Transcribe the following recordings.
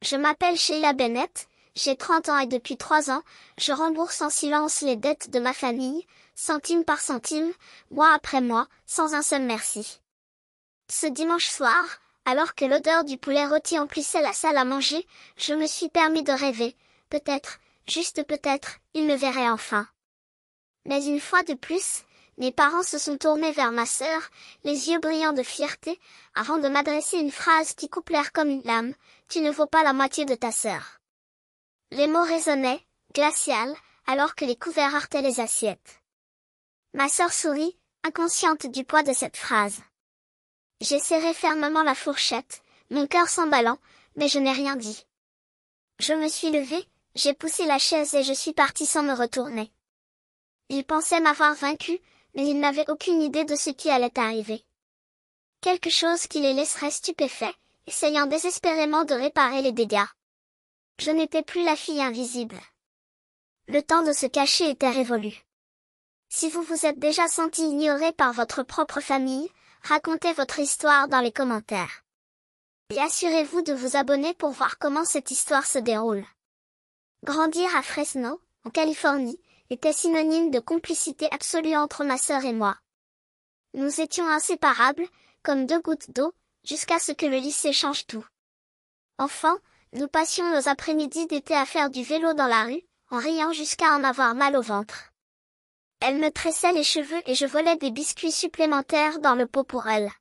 Je m'appelle Sheila Bennett, j'ai 30 ans et depuis 3 ans, je rembourse en silence les dettes de ma famille, centime par centime, mois après mois, sans un seul merci. Ce dimanche soir, alors que l'odeur du poulet rôti emplissait la salle à manger, je me suis permis de rêver, peut-être, juste peut-être, il me verrait enfin. Mais une fois de plus, mes parents se sont tournés vers ma sœur, les yeux brillants de fierté, avant de m'adresser une phrase qui coupe l'air comme une lame: tu ne vaux pas la moitié de ta sœur. Les mots résonnaient, glacial, alors que les couverts heurtaient les assiettes. Ma sœur sourit, inconsciente du poids de cette phrase. J'ai serré fermement la fourchette, mon cœur s'emballant, mais je n'ai rien dit. Je me suis levée, j'ai poussé la chaise et je suis partie sans me retourner. Ils pensaient m'avoir vaincue, mais ils n'avaient aucune idée de ce qui allait arriver. Quelque chose qui les laisserait stupéfaits, essayant désespérément de réparer les dégâts. Je n'étais plus la fille invisible. Le temps de se cacher était révolu. Si vous vous êtes déjà senti ignoré par votre propre famille, racontez votre histoire dans les commentaires. Et assurez-vous de vous abonner pour voir comment cette histoire se déroule. Grandir à Fresno, en Californie, était synonyme de complicité absolue entre ma sœur et moi. Nous étions inséparables, comme 2 gouttes d'eau, jusqu'à ce que le lycée change tout. Enfant, nous passions nos après-midi d'été à faire du vélo dans la rue, en riant jusqu'à en avoir mal au ventre. Elle me tressait les cheveux et je volais des biscuits supplémentaires dans le pot pour elle.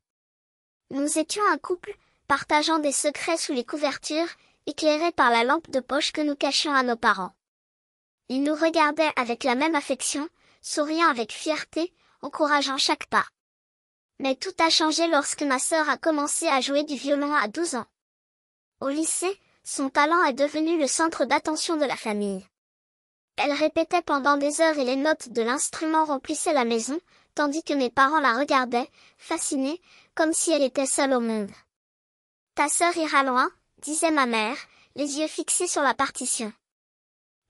Nous étions un couple, partageant des secrets sous les couvertures, éclairés par la lampe de poche que nous cachions à nos parents. Ils nous regardaient avec la même affection, souriant avec fierté, encourageant chaque pas. Mais tout a changé lorsque ma sœur a commencé à jouer du violon à 12 ans. Au lycée, son talent est devenu le centre d'attention de la famille. Elle répétait pendant des heures et les notes de l'instrument remplissaient la maison, tandis que mes parents la regardaient, fascinés, comme si elle était seule au monde. Ta sœur ira loin, disait ma mère, les yeux fixés sur la partition.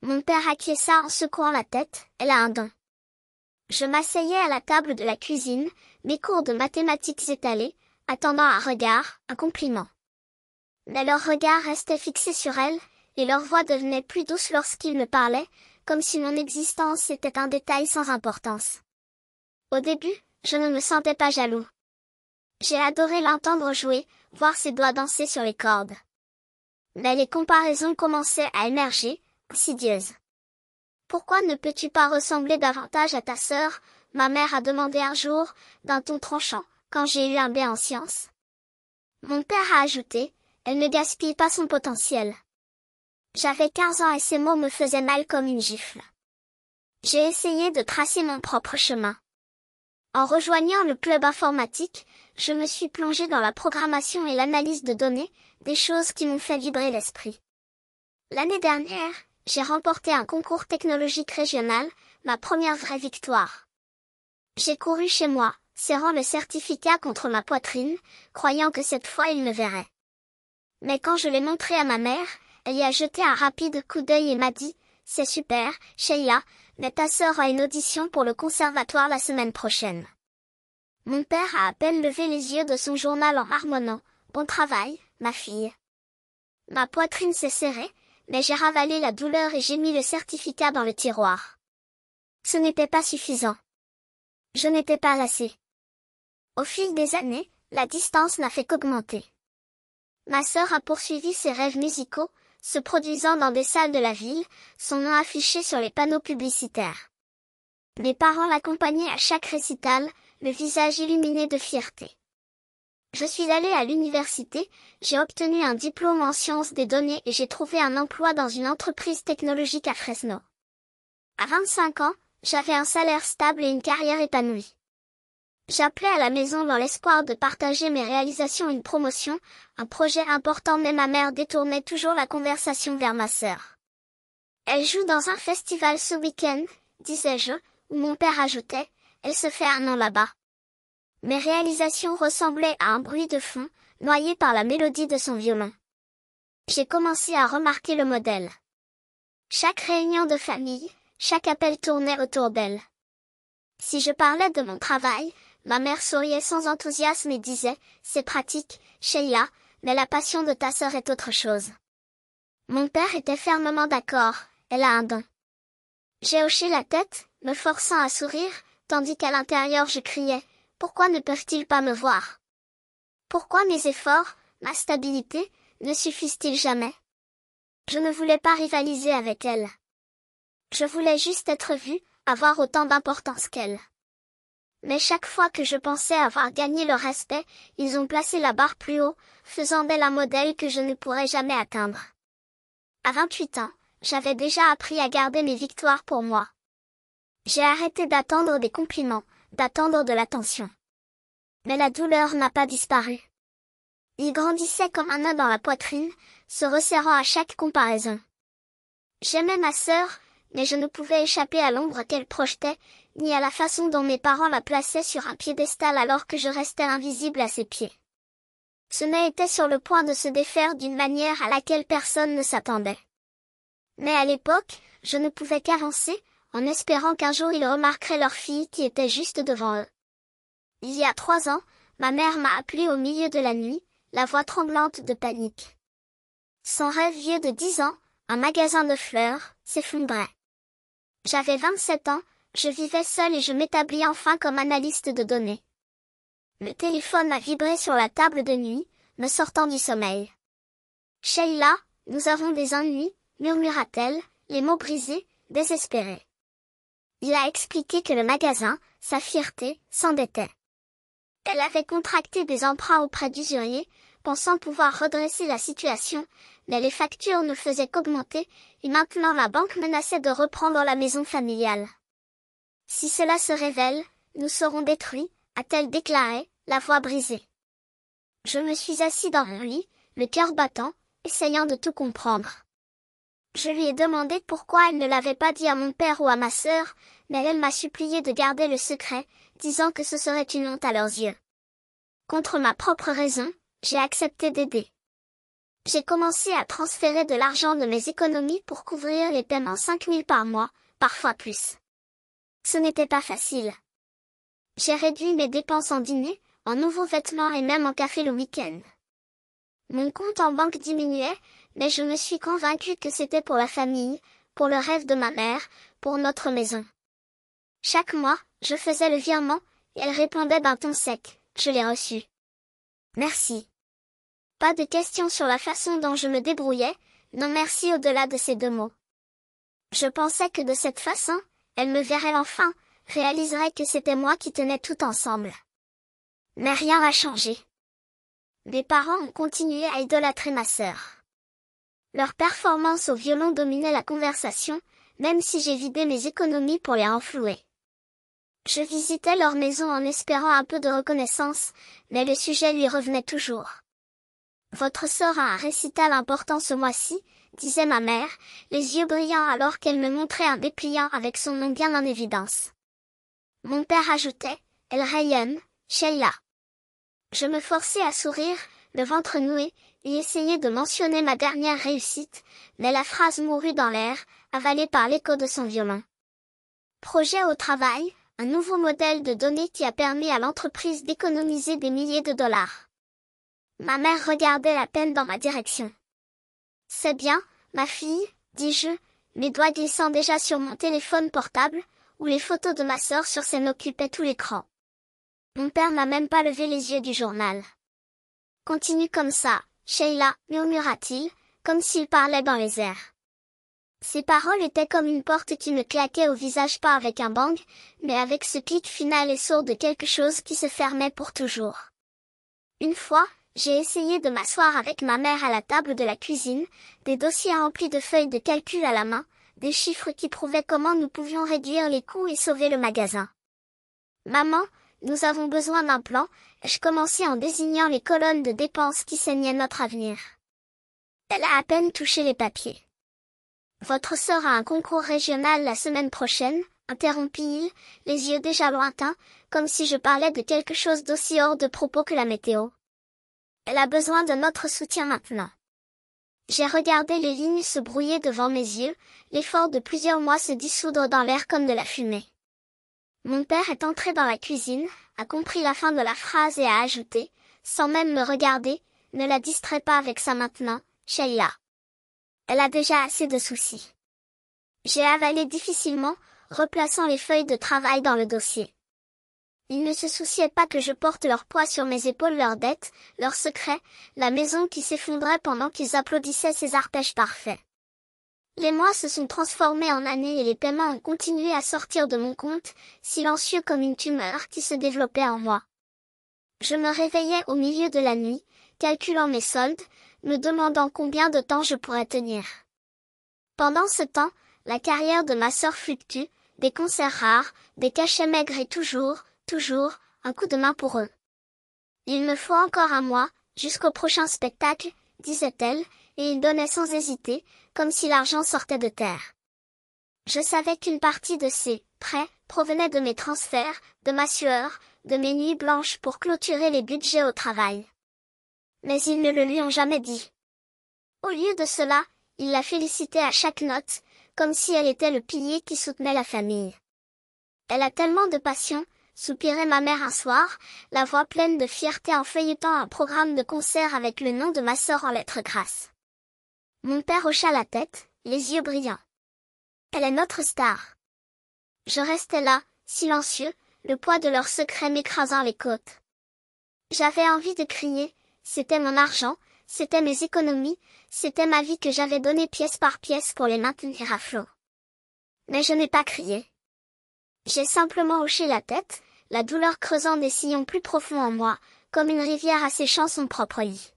Mon père acquiesça en secouant la tête, elle a un don. Je m'asseyais à la table de la cuisine, mes cours de mathématiques étalés, attendant un regard, un compliment. Mais leur regard restait fixé sur elle, et leur voix devenait plus douce lorsqu'ils me parlaient, comme si mon existence était un détail sans importance. Au début, je ne me sentais pas jaloux. J'ai adoré l'entendre jouer, voir ses doigts danser sur les cordes. Mais les comparaisons commençaient à émerger, insidieuses. Pourquoi ne peux-tu pas ressembler davantage à ta sœur, ma mère a demandé un jour, d'un ton tranchant, quand j'ai eu un B en sciences. Mon père a ajouté, elle ne gaspille pas son potentiel. J'avais 15 ans et ces mots me faisaient mal comme une gifle. J'ai essayé de tracer mon propre chemin. En rejoignant le club informatique, je me suis plongée dans la programmation et l'analyse de données, des choses qui m'ont fait vibrer l'esprit. L'année dernière, j'ai remporté un concours technologique régional, ma première vraie victoire. J'ai couru chez moi, serrant le certificat contre ma poitrine, croyant que cette fois il me verrait. Mais quand je l'ai montré à ma mère, elle y a jeté un rapide coup d'œil et m'a dit, « C'est super, Sheila, mais ta sœur a une audition pour le conservatoire la semaine prochaine. » Mon père a à peine levé les yeux de son journal en marmonnant, « Bon travail, ma fille. » Ma poitrine s'est serrée, mais j'ai ravalé la douleur et j'ai mis le certificat dans le tiroir. Ce n'était pas suffisant. Je n'étais pas lassée. Au fil des années, la distance n'a fait qu'augmenter. Ma sœur a poursuivi ses rêves musicaux, se produisant dans des salles de la ville, son nom affiché sur les panneaux publicitaires. Mes parents l'accompagnaient à chaque récital, le visage illuminé de fierté. Je suis allée à l'université, j'ai obtenu un diplôme en sciences des données et j'ai trouvé un emploi dans une entreprise technologique à Fresno. À 25 ans, j'avais un salaire stable et une carrière épanouie. J'appelais à la maison dans l'espoir de partager mes réalisations, une promotion, un projet important, mais ma mère détournait toujours la conversation vers ma sœur. Elle joue dans un festival ce week-end, disais-je, où mon père ajoutait, elle se fait un nom là-bas. Mes réalisations ressemblaient à un bruit de fond, noyé par la mélodie de son violon. J'ai commencé à remarquer le modèle. Chaque réunion de famille, chaque appel tournait autour d'elle. Si je parlais de mon travail, ma mère souriait sans enthousiasme et disait, « C'est pratique, Sheila, mais la passion de ta sœur est autre chose. » Mon père était fermement d'accord, elle a un don. J'ai hoché la tête, me forçant à sourire, tandis qu'à l'intérieur je criais, pourquoi ne peuvent-ils pas me voir? Pourquoi mes efforts, ma stabilité, ne suffisent-ils jamais? Je ne voulais pas rivaliser avec elle. Je voulais juste être vue, avoir autant d'importance qu'elle. Mais chaque fois que je pensais avoir gagné leur respect, ils ont placé la barre plus haut, faisant d'elle un modèle que je ne pourrais jamais atteindre. À 28 ans, j'avais déjà appris à garder mes victoires pour moi. J'ai arrêté d'attendre des compliments, d'attendre de l'attention. Mais la douleur n'a pas disparu. Il grandissait comme un nœud dans la poitrine, se resserrant à chaque comparaison. J'aimais ma sœur, mais je ne pouvais échapper à l'ombre qu'elle projetait, ni à la façon dont mes parents la plaçaient sur un piédestal alors que je restais invisible à ses pieds. Ce nœud était sur le point de se défaire d'une manière à laquelle personne ne s'attendait. Mais à l'époque, je ne pouvais qu'avancer, en espérant qu'un jour ils remarqueraient leur fille qui était juste devant eux. Il y a 3 ans, ma mère m'a appelée au milieu de la nuit, la voix tremblante de panique. Son rêve vieux de 10 ans, un magasin de fleurs, s'effondrait. J'avais 27 ans, je vivais seule et je m'établis enfin comme analyste de données. Le téléphone a vibré sur la table de nuit, me sortant du sommeil. Sheila, nous avons des ennuis, murmura-t-elle, les mots brisés, désespérés. Il a expliqué que le magasin, sa fierté, s'endettait. Elle avait contracté des emprunts auprès d'usuriers, pensant pouvoir redresser la situation, mais les factures ne faisaient qu'augmenter, et maintenant la banque menaçait de reprendre la maison familiale. Si cela se révèle, nous serons détruits, a-t-elle déclaré, la voix brisée. Je me suis assis dans mon lit, le cœur battant, essayant de tout comprendre. Je lui ai demandé pourquoi elle ne l'avait pas dit à mon père ou à ma sœur, mais elle m'a supplié de garder le secret, disant que ce serait une honte à leurs yeux. Contre ma propre raison, j'ai accepté d'aider. J'ai commencé à transférer de l'argent de mes économies pour couvrir les paiements 5 000 par mois, parfois plus. Ce n'était pas facile. J'ai réduit mes dépenses en dîner, en nouveaux vêtements et même en café le week-end. Mon compte en banque diminuait, mais je me suis convaincue que c'était pour la famille, pour le rêve de ma mère, pour notre maison. Chaque mois, je faisais le virement, et elle répondait d'un ton sec, je l'ai reçu. Merci. Pas de questions sur la façon dont je me débrouillais, non merci au-delà de ces 2 mots. Je pensais que de cette façon, elle me verrait enfin, réaliserait que c'était moi qui tenais tout ensemble. Mais rien n'a changé. Mes parents ont continué à idolâtrer ma sœur. Leur performance au violon dominait la conversation, même si j'ai vidé mes économies pour les renflouer. Je visitais leur maison en espérant un peu de reconnaissance, mais le sujet lui revenait toujours. Votre sœur a un récital important ce mois-ci, disait ma mère, les yeux brillants alors qu'elle me montrait un dépliant avec son nom bien en évidence. Mon père ajoutait, elle rayonne, Sheila. Je me forçais à sourire, le ventre noué, et essayais de mentionner ma dernière réussite, mais la phrase mourut dans l'air, avalée par l'écho de son violon. Projet au travail, un nouveau modèle de données qui a permis à l'entreprise d'économiser des milliers de dollars. Ma mère regardait à peine dans ma direction. C'est bien, ma fille, dis-je, mes doigts glissant déjà sur mon téléphone portable, où les photos de ma sœur sur scène occupaient tout l'écran. Mon père n'a même pas levé les yeux du journal. Continue comme ça, Sheila, murmura-t-il, comme s'il parlait dans les airs. Ses paroles étaient comme une porte qui me claquait au visage pas avec un bang, mais avec ce clic final et sourd de quelque chose qui se fermait pour toujours. Une fois, j'ai essayé de m'asseoir avec ma mère à la table de la cuisine, des dossiers remplis de feuilles de calcul à la main, des chiffres qui prouvaient comment nous pouvions réduire les coûts et sauver le magasin. Maman, nous avons besoin d'un plan, ai-je commencé en désignant les colonnes de dépenses qui saignaient notre avenir. Elle a à peine touché les papiers. Votre sœur a un concours régional la semaine prochaine, interrompit-il, les yeux déjà lointains, comme si je parlais de quelque chose d'aussi hors de propos que la météo. Elle a besoin de notre soutien maintenant. J'ai regardé les lignes se brouiller devant mes yeux, l'effort de plusieurs mois se dissoudre dans l'air comme de la fumée. Mon père est entré dans la cuisine, a compris la fin de la phrase et a ajouté, sans même me regarder, ne la distrais pas avec ça maintenant, Sheila. Elle a déjà assez de soucis. J'ai avalé difficilement, replaçant les feuilles de travail dans le dossier. Ils ne se souciaient pas que je porte leur poids sur mes épaules, leurs dettes, leurs secrets, la maison qui s'effondrait pendant qu'ils applaudissaient ces arpèges parfaits. Les mois se sont transformés en années et les paiements ont continué à sortir de mon compte, silencieux comme une tumeur qui se développait en moi. Je me réveillais au milieu de la nuit, calculant mes soldes, me demandant combien de temps je pourrais tenir. Pendant ce temps, la carrière de ma sœur fluctue, des concerts rares, des cachets maigres et toujours, un coup de main pour eux. Il me faut encore un mois, jusqu'au prochain spectacle, disait-elle, et il donnait sans hésiter, comme si l'argent sortait de terre. Je savais qu'une partie de ces prêts provenait de mes transferts, de ma sueur, de mes nuits blanches pour clôturer les budgets au travail. Mais ils ne le lui ont jamais dit. Au lieu de cela, il la félicitait à chaque note, comme si elle était le pilier qui soutenait la famille. Elle a tellement de passion, soupirait ma mère un soir, la voix pleine de fierté en feuilletant un programme de concert avec le nom de ma sœur en lettres grasses. Mon père hocha la tête, les yeux brillants. Elle est notre star. Je restais là, silencieux, le poids de leurs secrets m'écrasant les côtes. J'avais envie de crier, c'était mon argent, c'était mes économies, c'était ma vie que j'avais donnée pièce par pièce pour les maintenir à flot. Mais je n'ai pas crié. J'ai simplement hoché la tête, la douleur creusant des sillons plus profonds en moi, comme une rivière asséchant son propre lit.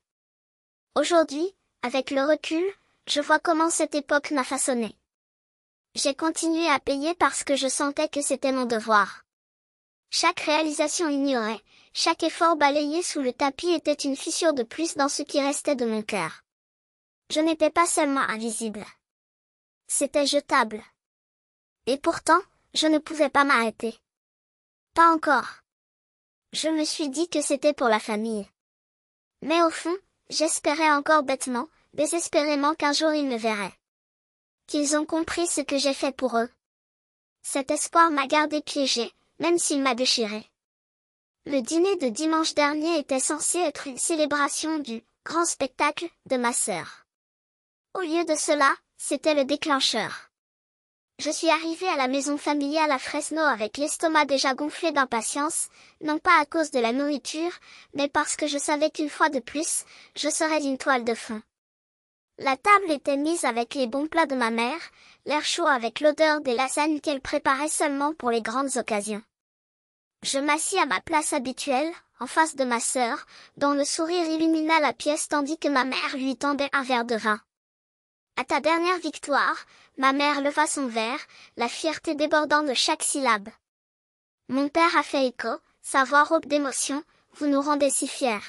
Aujourd'hui, avec le recul, je vois comment cette époque m'a façonné. J'ai continué à payer parce que je sentais que c'était mon devoir. Chaque réalisation ignorée, chaque effort balayé sous le tapis était une fissure de plus dans ce qui restait de mon cœur. Je n'étais pas seulement invisible. C'était jetable. Et pourtant, je ne pouvais pas m'arrêter. Pas encore. Je me suis dit que c'était pour la famille. Mais au fond, j'espérais encore bêtement, désespérément qu'un jour ils me verraient. Qu'ils ont compris ce que j'ai fait pour eux. Cet espoir m'a gardé piégé, même s'il m'a déchiré. Le dîner de dimanche dernier était censé être une célébration du grand spectacle de ma sœur. Au lieu de cela, c'était le déclencheur. Je suis arrivée à la maison familiale à Fresno avec l'estomac déjà gonflé d'impatience, non pas à cause de la nourriture, mais parce que je savais qu'une fois de plus, je serais une toile de fond. La table était mise avec les bons plats de ma mère, l'air chaud avec l'odeur des lasagnes qu'elle préparait seulement pour les grandes occasions. Je m'assis à ma place habituelle, en face de ma sœur, dont le sourire illumina la pièce tandis que ma mère lui tendait un verre de vin. À ta dernière victoire, ma mère leva son verre, la fierté débordant de chaque syllabe. Mon père a fait écho, sa voix rauque d'émotion, vous nous rendez si fiers.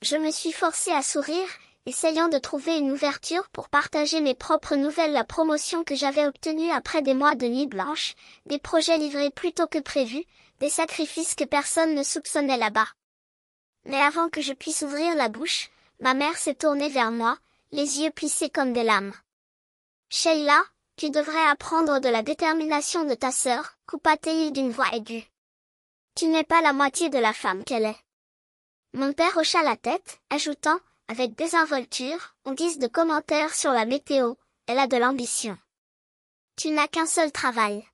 Je me suis forcée à sourire, essayant de trouver une ouverture pour partager mes propres nouvelles, la promotion que j'avais obtenue après des mois de nuit blanche, des projets livrés plus tôt que prévu, des sacrifices que personne ne soupçonnait là-bas. Mais avant que je puisse ouvrir la bouche, ma mère s'est tournée vers moi, les yeux plissés comme des lames. Sheila, tu devrais apprendre de la détermination de ta sœur, coupa-t-il d'une voix aiguë. Tu n'es pas la moitié de la femme qu'elle est. Mon père hocha la tête, ajoutant, avec désinvolture, en guise de commentaire sur la météo, elle a de l'ambition. Tu n'as qu'un seul travail.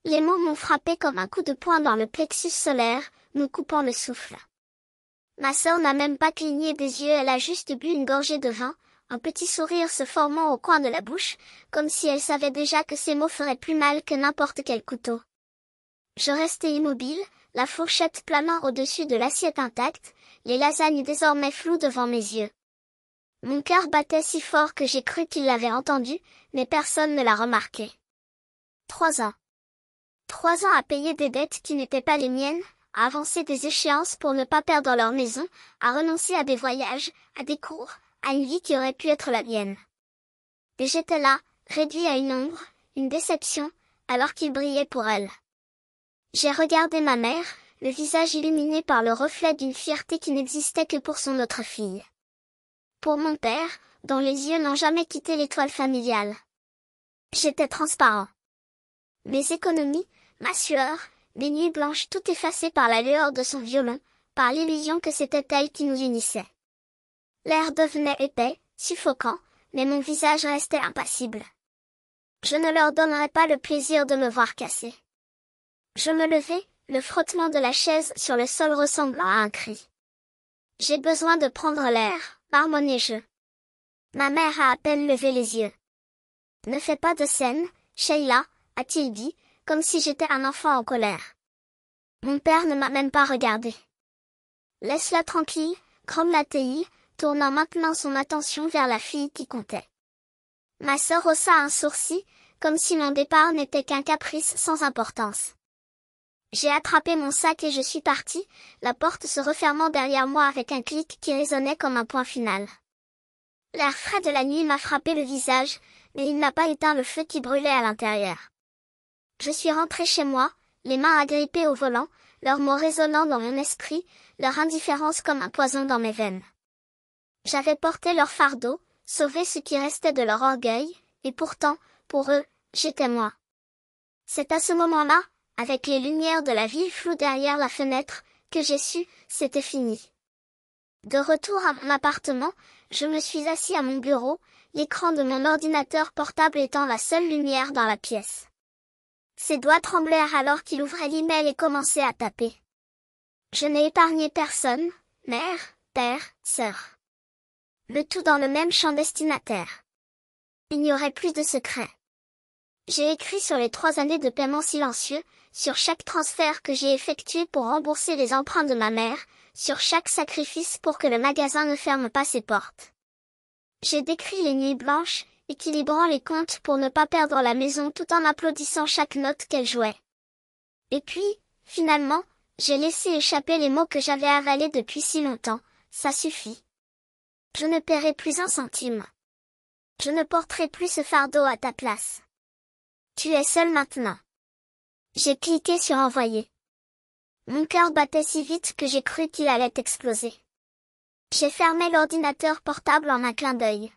Les mots m'ont frappé comme un coup de poing dans le plexus solaire, me coupant le souffle. Ma sœur n'a même pas cligné des yeux, elle a juste bu une gorgée de vin, un petit sourire se formant au coin de la bouche, comme si elle savait déjà que ces mots feraient plus mal que n'importe quel couteau. Je restais immobile, la fourchette planant au-dessus de l'assiette intacte, les lasagnes désormais floues devant mes yeux. Mon cœur battait si fort que j'ai cru qu'il l'avait entendu, mais personne ne l'a remarqué. 3 ans. 3 ans à payer des dettes qui n'étaient pas les miennes, à avancer des échéances pour ne pas perdre leur maison, à renoncer à des voyages, à des cours, à une vie qui aurait pu être la mienne. Et j'étais là, réduit à une ombre, une déception, alors qu'il brillait pour elle. J'ai regardé ma mère, le visage illuminé par le reflet d'une fierté qui n'existait que pour son autre fille. Pour mon père, dont les yeux n'ont jamais quitté l'étoile familiale. J'étais transparent. Mes économies, ma sueur, mes nuits blanches tout effacées par la lueur de son violon, par l'illusion que c'était elle qui nous unissait. L'air devenait épais, suffocant, mais mon visage restait impassible. Je ne leur donnerais pas le plaisir de me voir cassé. Je me levai, le frottement de la chaise sur le sol ressemblant à un cri. J'ai besoin de prendre l'air, marmonnai-je. Ma mère a à peine levé les yeux. Ne fais pas de scène, Sheila, a-t-il dit, comme si j'étais un enfant en colère. Mon père ne m'a même pas regardé. Laisse-la tranquille, grommela-t-il, tournant maintenant son attention vers la fille qui comptait. Ma sœur haussa un sourcil, comme si mon départ n'était qu'un caprice sans importance. J'ai attrapé mon sac et je suis partie, la porte se refermant derrière moi avec un clic qui résonnait comme un point final. L'air frais de la nuit m'a frappé le visage, mais il n'a pas éteint le feu qui brûlait à l'intérieur. Je suis rentrée chez moi, les mains agrippées au volant, leurs mots résonnant dans mon esprit, leur indifférence comme un poison dans mes veines. J'avais porté leur fardeau, sauvé ce qui restait de leur orgueil, et pourtant, pour eux, j'étais moi. C'est à ce moment-là, avec les lumières de la ville floues derrière la fenêtre, que j'ai su, c'était fini. De retour à mon appartement, je me suis assis à mon bureau, l'écran de mon ordinateur portable étant la seule lumière dans la pièce. Ses doigts tremblèrent alors qu'il ouvrait l'email et commençait à taper. Je n'ai épargné personne, mère, père, sœur. Le tout dans le même champ destinataire. Il n'y aurait plus de secret. J'ai écrit sur les 3 années de paiement silencieux, sur chaque transfert que j'ai effectué pour rembourser les emprunts de ma mère, sur chaque sacrifice pour que le magasin ne ferme pas ses portes. J'ai décrit les nuits blanches, équilibrant les comptes pour ne pas perdre la maison tout en applaudissant chaque note qu'elle jouait. Et puis, finalement, j'ai laissé échapper les mots que j'avais avalés depuis si longtemps, ça suffit. Je ne paierai plus un centime. Je ne porterai plus ce fardeau à ta place. Tu es seul maintenant. J'ai cliqué sur envoyer. Mon cœur battait si vite que j'ai cru qu'il allait exploser. J'ai fermé l'ordinateur portable en un clin d'œil.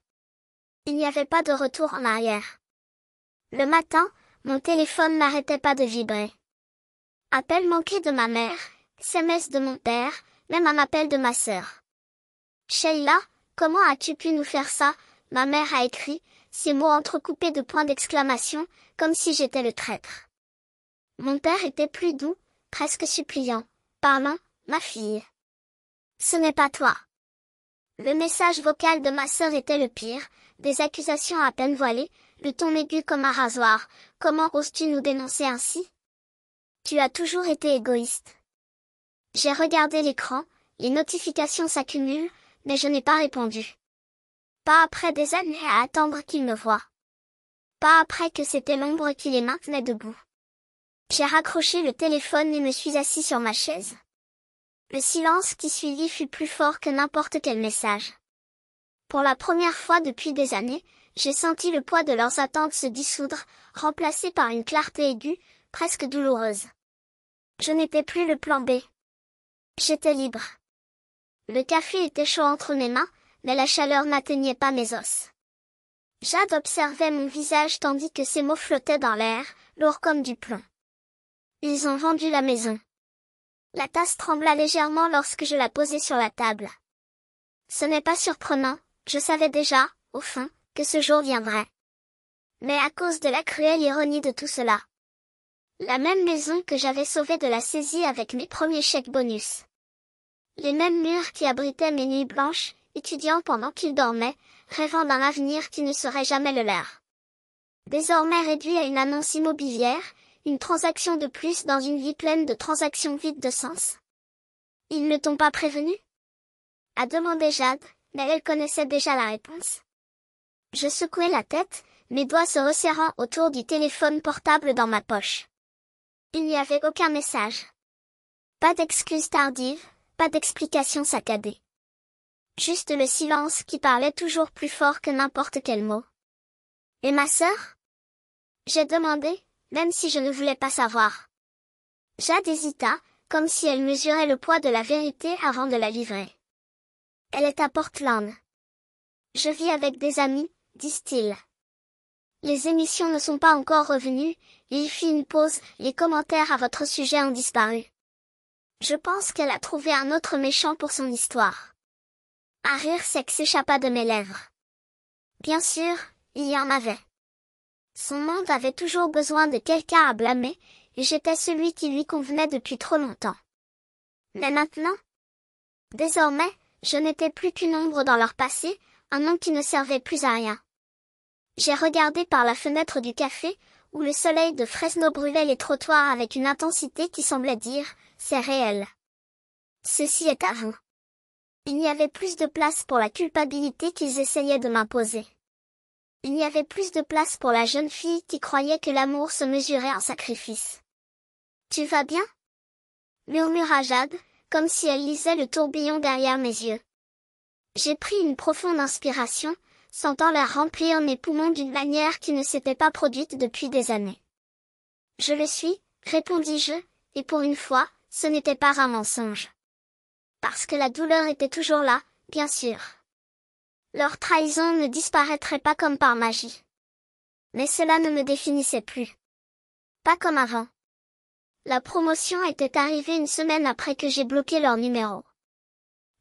Il n'y avait pas de retour en arrière. Le matin, mon téléphone n'arrêtait pas de vibrer. Appel manqué de ma mère, SMS de mon père, même un appel de ma sœur. Sheila, comment as-tu pu nous faire ça? Ma mère a écrit, ces mots entrecoupés de points d'exclamation, comme si j'étais le traître. Mon père était plus doux, presque suppliant. Pardon, ma fille. Ce n'est pas toi. Le message vocal de ma sœur était le pire, des accusations à peine voilées, le ton aigu comme un rasoir. Comment oses-tu nous dénoncer ainsi? Tu as toujours été égoïste. J'ai regardé l'écran, les notifications s'accumulent, mais je n'ai pas répondu. Pas après des années à attendre qu'il me voie. Pas après que c'était l'ombre qui les maintenait debout. J'ai raccroché le téléphone et me suis assis sur ma chaise. Le silence qui suivit fut plus fort que n'importe quel message. Pour la première fois depuis des années, j'ai senti le poids de leurs attentes se dissoudre, remplacé par une clarté aiguë, presque douloureuse. Je n'étais plus le plan B. J'étais libre. Le café était chaud entre mes mains, mais la chaleur n'atteignait pas mes os. Jade observait mon visage tandis que ses mots flottaient dans l'air, lourds comme du plomb. Ils ont vendu la maison. La tasse trembla légèrement lorsque je la posai sur la table. Ce n'est pas surprenant, je savais déjà, au fond, que ce jour viendrait. Mais à cause de la cruelle ironie de tout cela. La même maison que j'avais sauvée de la saisie avec mes premiers chèques bonus. Les mêmes murs qui abritaient mes nuits blanches, étudiant pendant qu'ils dormaient, rêvant d'un avenir qui ne serait jamais le leur. Désormais réduit à une annonce immobilière, une transaction de plus dans une vie pleine de transactions vides de sens. Ils ne t'ont pas prévenu? A demandé Jade, mais elle connaissait déjà la réponse. Je secouai la tête, mes doigts se resserrant autour du téléphone portable dans ma poche. Il n'y avait aucun message. Pas d'excuse tardive, pas d'explication saccadée. Juste le silence qui parlait toujours plus fort que n'importe quel mot. Et ma sœur? J'ai demandé, même si je ne voulais pas savoir. Jade hésita, comme si elle mesurait le poids de la vérité avant de la livrer. Elle est à Portland. Je vis avec des amis, disent-ils. Les émissions ne sont pas encore revenues, il fit une pause, les commentaires à votre sujet ont disparu. Je pense qu'elle a trouvé un autre méchant pour son histoire. Un rire sec s'échappa de mes lèvres. Bien sûr, il y en avait. Son monde avait toujours besoin de quelqu'un à blâmer, et j'étais celui qui lui convenait depuis trop longtemps. Mais maintenant? Désormais, je n'étais plus qu'une ombre dans leur passé, un nom qui ne servait plus à rien. J'ai regardé par la fenêtre du café, où le soleil de Fresno brûlait les trottoirs avec une intensité qui semblait dire « c'est réel ». Ceci est à vous. Il n'y avait plus de place pour la culpabilité qu'ils essayaient de m'imposer. Il n'y avait plus de place pour la jeune fille qui croyait que l'amour se mesurait en sacrifice. « Tu vas bien ?» murmura Jade, comme si elle lisait le tourbillon derrière mes yeux. J'ai pris une profonde inspiration, sentant l'air remplir mes poumons d'une manière qui ne s'était pas produite depuis des années. « Je le suis, répondis-je, et pour une fois, ce n'était pas un mensonge. Parce que la douleur était toujours là, bien sûr. Leur trahison ne disparaîtrait pas comme par magie. Mais cela ne me définissait plus. Pas comme avant. La promotion était arrivée une semaine après que j'ai bloqué leur numéro.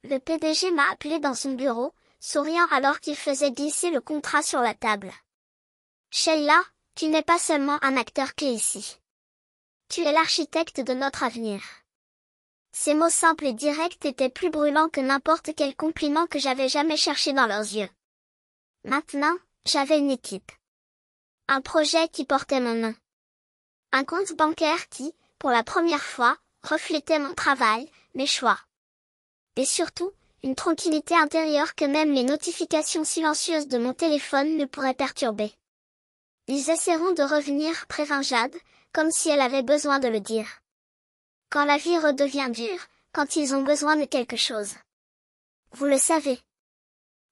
Le PDG m'a appelé dans son bureau, souriant alors qu'il faisait glisser le contrat sur la table. « Sheila, tu n'es pas seulement un acteur clé ici. Tu es l'architecte de notre avenir. » Ces mots simples et directs étaient plus brûlants que n'importe quel compliment que j'avais jamais cherché dans leurs yeux. Maintenant, j'avais une équipe. Un projet qui portait mon nom. Un compte bancaire qui, pour la première fois, reflétait mon travail, mes choix. Et surtout, une tranquillité intérieure que même les notifications silencieuses de mon téléphone ne pourraient perturber. Ils essaieront de revenir, prévint Jade, comme si elle avait besoin de le dire. Quand la vie redevient dure, quand ils ont besoin de quelque chose. Vous le savez.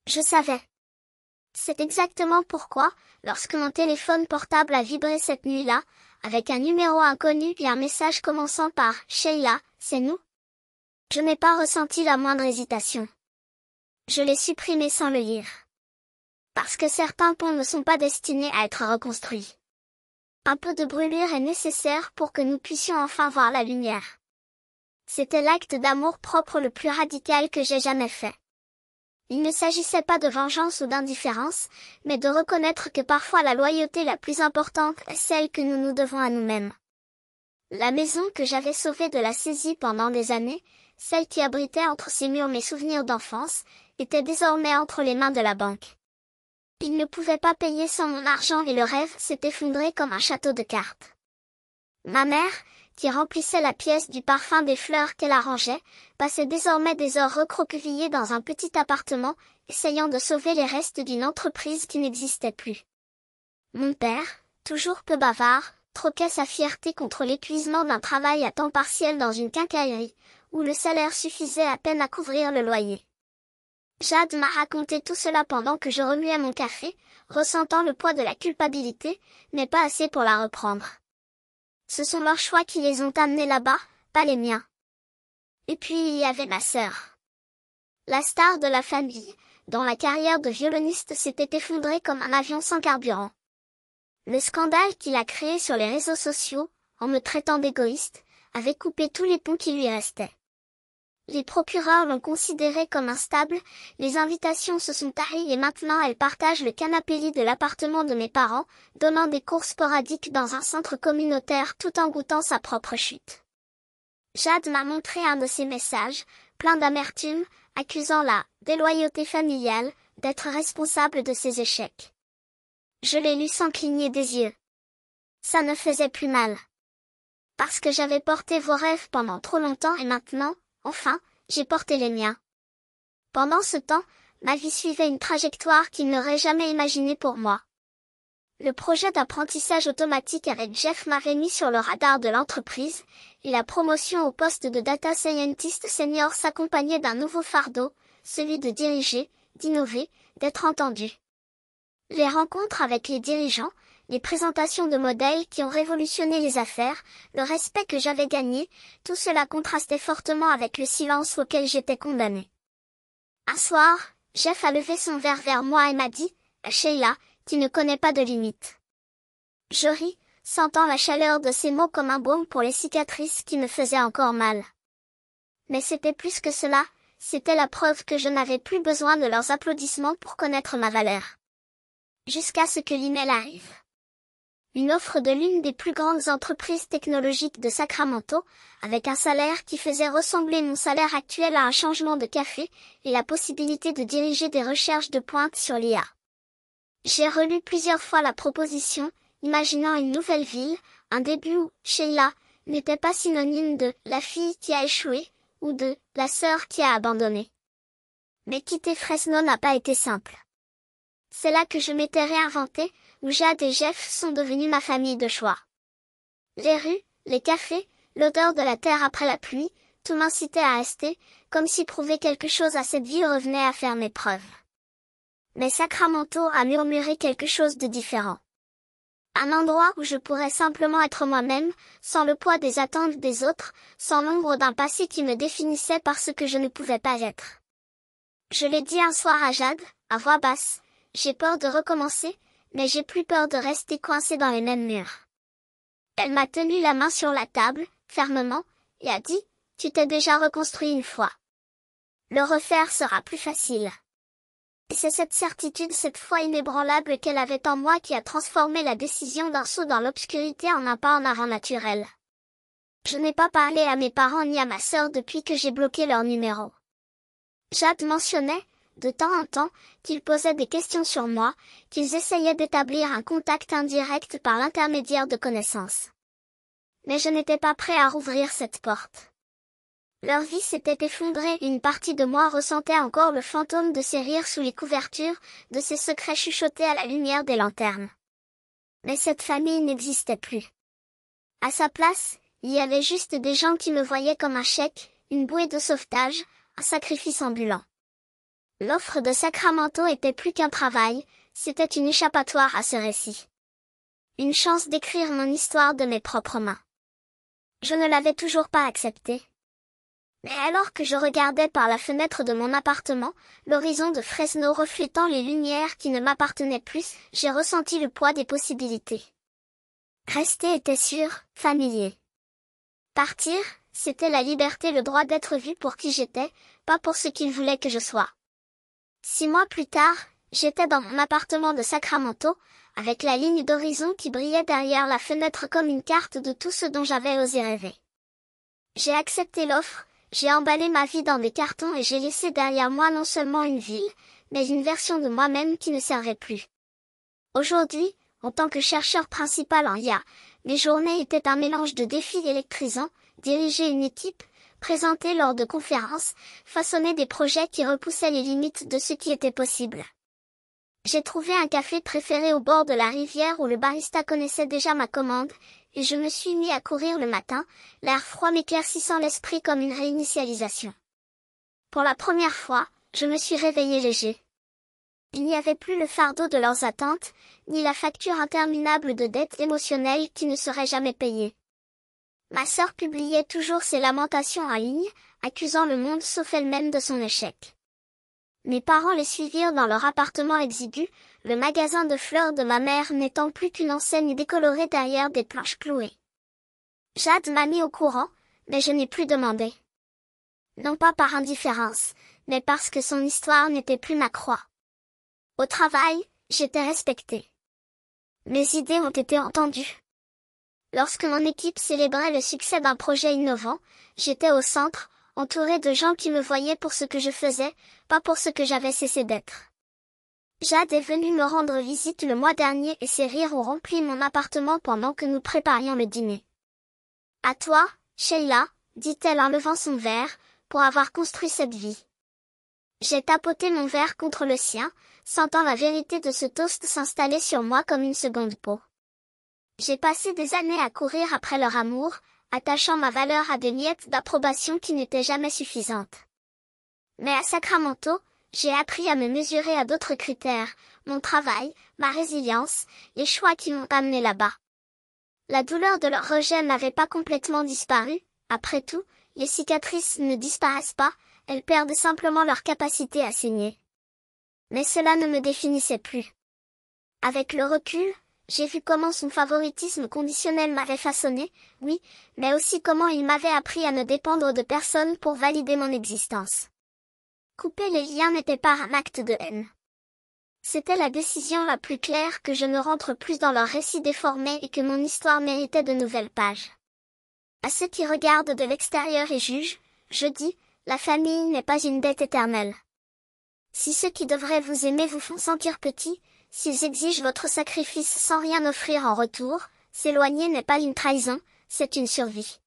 Je savais. C'est exactement pourquoi, lorsque mon téléphone portable a vibré cette nuit-là, avec un numéro inconnu et un message commençant par « Sheila, c'est nous ?» je n'ai pas ressenti la moindre hésitation. Je l'ai supprimé sans le lire. Parce que certains ponts ne sont pas destinés à être reconstruits. Un peu de brûlure est nécessaire pour que nous puissions enfin voir la lumière. C'était l'acte d'amour propre le plus radical que j'ai jamais fait. Il ne s'agissait pas de vengeance ou d'indifférence, mais de reconnaître que parfois la loyauté la plus importante est celle que nous nous devons à nous-mêmes. La maison que j'avais sauvée de la saisie pendant des années, celle qui abritait entre ses murs mes souvenirs d'enfance, était désormais entre les mains de la banque. Il ne pouvait pas payer sans mon argent et le rêve s'est effondré comme un château de cartes. Ma mère, qui remplissait la pièce du parfum des fleurs qu'elle arrangeait, passait désormais des heures recroquevillée dans un petit appartement, essayant de sauver les restes d'une entreprise qui n'existait plus. Mon père, toujours peu bavard, troquait sa fierté contre l'épuisement d'un travail à temps partiel dans une quincaillerie, où le salaire suffisait à peine à couvrir le loyer. Jade m'a raconté tout cela pendant que je remuais mon café, ressentant le poids de la culpabilité, mais pas assez pour la reprendre. Ce sont leurs choix qui les ont amenés là-bas, pas les miens. Et puis il y avait ma sœur. La star de la famille, dont la carrière de violoniste s'était effondrée comme un avion sans carburant. Le scandale qu'il a créé sur les réseaux sociaux, en me traitant d'égoïste, avait coupé tous les ponts qui lui restaient. Les procureurs l'ont considérée comme instable, les invitations se sont taries et maintenant elle partage le canapé lit de l'appartement de mes parents, donnant des cours sporadiques dans un centre communautaire tout en goûtant sa propre chute. Jade m'a montré un de ses messages, plein d'amertume, accusant la déloyauté familiale d'être responsable de ses échecs. Je l'ai lu sans cligner des yeux. Ça ne faisait plus mal. Parce que j'avais porté vos rêves pendant trop longtemps et maintenant, enfin, j'ai porté les miens. Pendant ce temps, ma vie suivait une trajectoire qu'il n'aurait jamais imaginée pour moi. Le projet d'apprentissage automatique avec Jeff m'avait mis sur le radar de l'entreprise, et la promotion au poste de data scientist senior s'accompagnait d'un nouveau fardeau, celui de diriger, d'innover, d'être entendu. Les rencontres avec les dirigeants, les présentations de modèles qui ont révolutionné les affaires, le respect que j'avais gagné, tout cela contrastait fortement avec le silence auquel j'étais condamnée. Un soir, Jeff a levé son verre vers moi et m'a dit « Sheila, tu ne connais pas de limites. » Je ris, sentant la chaleur de ces mots comme un baume pour les cicatrices qui me faisaient encore mal. Mais c'était plus que cela, c'était la preuve que je n'avais plus besoin de leurs applaudissements pour connaître ma valeur. Jusqu'à ce que l'email arrive. Une offre de l'une des plus grandes entreprises technologiques de Sacramento, avec un salaire qui faisait ressembler mon salaire actuel à un changement de café, et la possibilité de diriger des recherches de pointe sur l'IA. J'ai relu plusieurs fois la proposition, imaginant une nouvelle ville, un début où Sheila n'était pas synonyme de la fille qui a échoué, ou de la sœur qui a abandonné. Mais quitter Fresno n'a pas été simple. C'est là que je m'étais réinventé, où Jade et Jeff sont devenus ma famille de choix. Les rues, les cafés, l'odeur de la terre après la pluie, tout m'incitait à rester, comme si prouver quelque chose à cette vie revenait à faire mes preuves. Mais Sacramento a murmuré quelque chose de différent. Un endroit où je pourrais simplement être moi-même, sans le poids des attentes des autres, sans l'ombre d'un passé qui me définissait par ce que je ne pouvais pas être. Je l'ai dit un soir à Jade, à voix basse, j'ai peur de recommencer, mais j'ai plus peur de rester coincée dans les mêmes murs. Elle m'a tenu la main sur la table, fermement, et a dit, tu t'es déjà reconstruit une fois. Le refaire sera plus facile. Et c'est cette certitude, cette foi inébranlable qu'elle avait en moi qui a transformé la décision d'un saut dans l'obscurité en un pas en avant naturel. Je n'ai pas parlé à mes parents ni à ma sœur depuis que j'ai bloqué leur numéro. Jade mentionnait, de temps en temps, qu'ils posaient des questions sur moi, qu'ils essayaient d'établir un contact indirect par l'intermédiaire de connaissances. Mais je n'étais pas prêt à rouvrir cette porte. Leur vie s'était effondrée, une partie de moi ressentait encore le fantôme de ces rires sous les couvertures, de ces secrets chuchotés à la lumière des lanternes. Mais cette famille n'existait plus. À sa place, il y avait juste des gens qui me voyaient comme un chèque, une bouée de sauvetage, un sacrifice ambulant. L'offre de Sacramento était plus qu'un travail, c'était une échappatoire à ce récit. Une chance d'écrire mon histoire de mes propres mains. Je ne l'avais toujours pas acceptée. Mais alors que je regardais par la fenêtre de mon appartement, l'horizon de Fresno reflétant les lumières qui ne m'appartenaient plus, j'ai ressenti le poids des possibilités. Rester était sûr, familier. Partir, c'était la liberté, le droit d'être vu pour qui j'étais, pas pour ce qu'ils voulaient que je sois. 6 mois plus tard, j'étais dans mon appartement de Sacramento, avec la ligne d'horizon qui brillait derrière la fenêtre comme une carte de tout ce dont j'avais osé rêver. J'ai accepté l'offre, j'ai emballé ma vie dans des cartons et j'ai laissé derrière moi non seulement une ville, mais une version de moi-même qui ne servait plus. Aujourd'hui, en tant que chercheur principal en IA, mes journées étaient un mélange de défis électrisants, diriger une équipe, présenter lors de conférences, façonner des projets qui repoussaient les limites de ce qui était possible. J'ai trouvé un café préféré au bord de la rivière où le barista connaissait déjà ma commande, et je me suis mis à courir le matin, l'air froid m'éclaircissant l'esprit comme une réinitialisation. Pour la première fois, je me suis réveillé léger. Il n'y avait plus le fardeau de leurs attentes, ni la facture interminable de dettes émotionnelles qui ne seraient jamais payées. Ma sœur publiait toujours ses lamentations en ligne, accusant le monde sauf elle-même de son échec. Mes parents les suivirent dans leur appartement exigu, le magasin de fleurs de ma mère n'étant plus qu'une enseigne décolorée derrière des planches clouées. Jade m'a mis au courant, mais je n'ai plus demandé. Non pas par indifférence, mais parce que son histoire n'était plus ma croix. Au travail, j'étais respectée. Mes idées ont été entendues. Lorsque mon équipe célébrait le succès d'un projet innovant, j'étais au centre, entourée de gens qui me voyaient pour ce que je faisais, pas pour ce que j'avais cessé d'être. Jade est venue me rendre visite le mois dernier et ses rires ont rempli mon appartement pendant que nous préparions le dîner. À toi, Sheila, dit-elle en levant son verre, pour avoir construit cette vie. J'ai tapoté mon verre contre le sien, sentant la vérité de ce toast s'installer sur moi comme une seconde peau. J'ai passé des années à courir après leur amour, attachant ma valeur à des miettes d'approbation qui n'étaient jamais suffisantes. Mais à Sacramento, j'ai appris à me mesurer à d'autres critères, mon travail, ma résilience, les choix qui m'ont amené là-bas. La douleur de leur rejet n'avait pas complètement disparu, après tout, les cicatrices ne disparaissent pas, elles perdent simplement leur capacité à saigner. Mais cela ne me définissait plus. Avec le recul, j'ai vu comment son favoritisme conditionnel m'avait façonné, oui, mais aussi comment il m'avait appris à ne dépendre de personne pour valider mon existence. Couper les liens n'était pas un acte de haine. C'était la décision la plus claire que je ne rentre plus dans leur récit déformé et que mon histoire méritait de nouvelles pages. À ceux qui regardent de l'extérieur et jugent, je dis, la famille n'est pas une dette éternelle. Si ceux qui devraient vous aimer vous font sentir petit, s'ils exigent votre sacrifice sans rien offrir en retour, s'éloigner n'est pas une trahison, c'est une survie.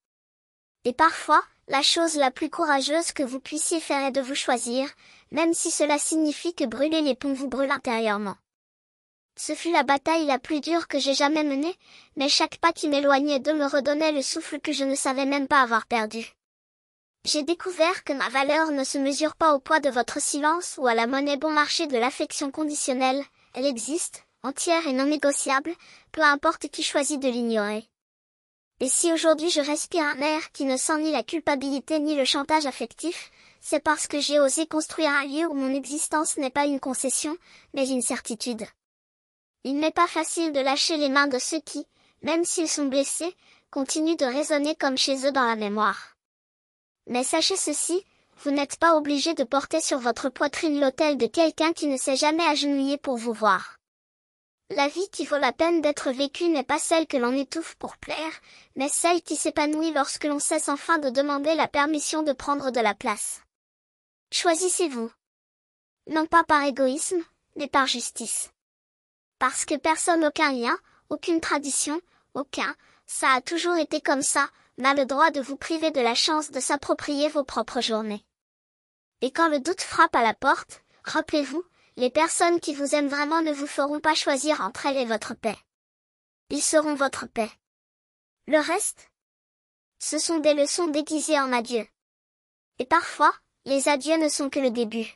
Et parfois, la chose la plus courageuse que vous puissiez faire est de vous choisir, même si cela signifie que brûler les ponts vous brûle intérieurement. Ce fut la bataille la plus dure que j'ai jamais menée, mais chaque pas qui m'éloignait d'eux me redonnait le souffle que je ne savais même pas avoir perdu. J'ai découvert que ma valeur ne se mesure pas au poids de votre silence ou à la monnaie bon marché de l'affection conditionnelle, elle existe, entière et non négociable, peu importe qui choisit de l'ignorer. Et si aujourd'hui je respire un air qui ne sent ni la culpabilité ni le chantage affectif, c'est parce que j'ai osé construire un lieu où mon existence n'est pas une concession, mais une certitude. Il n'est pas facile de lâcher les mains de ceux qui, même s'ils sont blessés, continuent de résonner comme chez eux dans la mémoire. Mais sachez ceci, vous n'êtes pas obligé de porter sur votre poitrine l'autel de quelqu'un qui ne s'est jamais agenouillé pour vous voir. La vie qui vaut la peine d'être vécue n'est pas celle que l'on étouffe pour plaire, mais celle qui s'épanouit lorsque l'on cesse enfin de demander la permission de prendre de la place. Choisissez-vous. Non pas par égoïsme, mais par justice. Parce que personne, aucun lien, aucune tradition, ça a toujours été comme ça, n'a le droit de vous priver de la chance de s'approprier vos propres journées. Et quand le doute frappe à la porte, rappelez-vous, les personnes qui vous aiment vraiment ne vous feront pas choisir entre elles et votre paix. Ils seront votre paix. Le reste, ce sont des leçons déguisées en adieux. Et parfois, les adieux ne sont que le début.